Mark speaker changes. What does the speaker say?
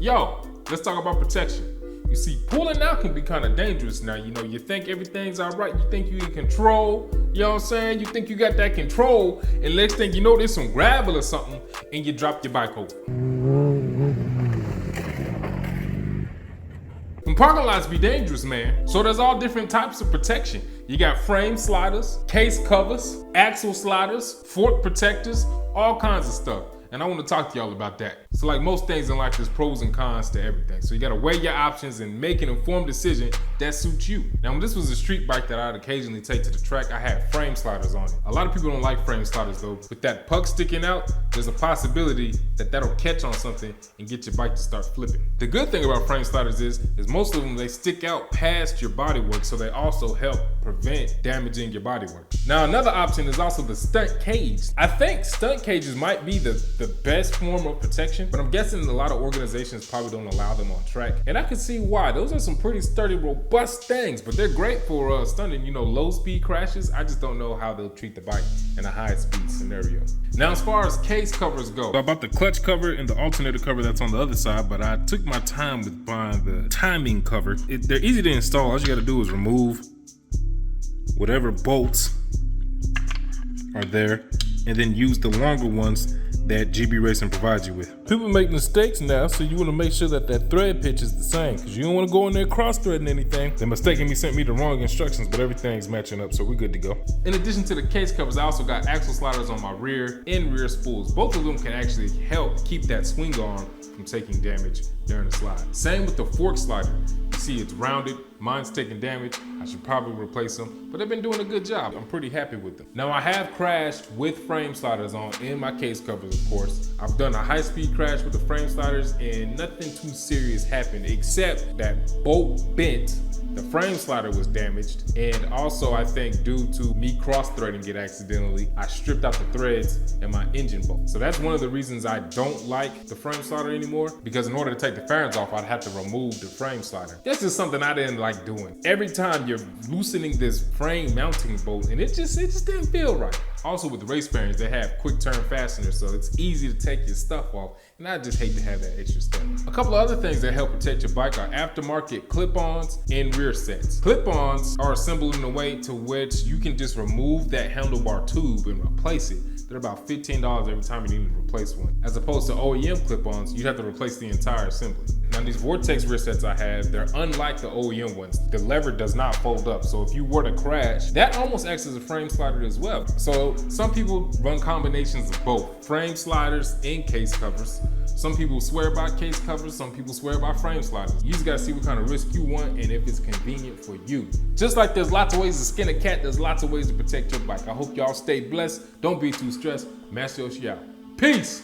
Speaker 1: Yo, let's talk about protection. You see, pulling out can be kind of dangerous now. You know, you think everything's all right. You think you in control. You know what I'm saying? You think you got that control. And next thing you know, there's some gravel or something and you drop your bike over. And parking lots be dangerous, man. So there's all different types of protection. You got frame sliders, case covers, axle sliders, fork protectors, all kinds of stuff. And I want to talk to y'all about that. So like most things in life, there's pros and cons to everything. So you got to weigh your options and make an informed decision that suits you. Now, when this was a street bike that I'd occasionally take to the track, I had frame sliders on it. A lot of people don't like frame sliders though. With that puck sticking out, there's a possibility that that'll catch on something and get your bike to start flipping. The good thing about frame sliders is most of them, they stick out past your bodywork, so they also help prevent damaging your bodywork. Now, another option is also the stunt cage. I think stunt cages might be the best form of protection, but I'm guessing a lot of organizations probably don't allow them on track. And I can see why. Those are some pretty sturdy, robust things, but they're great for stunting, you know, low speed crashes. I just don't know how they'll treat the bike in a high speed scenario. Now, as far as case covers go, I bought the clutch cover and the alternator cover that's on the other side, but I took my time with buying the timing cover. They're easy to install. All you gotta do is remove whatever bolts are there and then use the longer ones that GB Racing provides you with. People make mistakes now, so you want to make sure that that thread pitch is the same, because you don't want to go in there cross-threading anything. They mistakenly sent me the wrong instructions, but everything's matching up, so we're good to go. In addition to the case covers, I also got axle sliders on my rear and rear spools. Both of them can actually help keep that swing arm from taking damage during the slide. Same with the fork slider. You see it's rounded, mine's taking damage. I should probably replace them, but they've been doing a good job. I'm pretty happy with them. Now, I have crashed with frame sliders on in my case covers, of course. I've done a high-speed crash with the frame sliders and nothing too serious happened, except that bolt bent. The frame slider was damaged, and also I think due to me cross-threading it accidentally, I stripped out the threads in my engine bolt. So that's one of the reasons I don't like the frame slider anymore, because in order to take the fairings off, I'd have to remove the frame slider. That's just something I didn't like doing. Every time you're loosening this frame mounting bolt, and it just didn't feel right. Also with the race bearings, they have quick turn fasteners, so it's easy to take your stuff off, and I just hate to have that extra step. A couple of other things that help protect your bike are aftermarket clip-ons and rear sets. Clip-ons are assembled in a way to which you can just remove that handlebar tube and replace it. They're about $15 every time you need to replace one. As opposed to OEM clip-ons, you have to replace the entire assembly. Now, these Vortex rear sets I have, they're unlike the OEM ones. The lever does not fold up, so if you were to crash, that almost acts as a frame slider as well. So some people run combinations of both, frame sliders and case covers. Some people swear by case covers, some people swear by frame sliders. You just gotta see what kind of risk you want and if it's convenient for you. Just like there's lots of ways to skin a cat, there's lots of ways to protect your bike. I hope y'all stay blessed. Don't be too stressed. Master Yoshi out. Peace.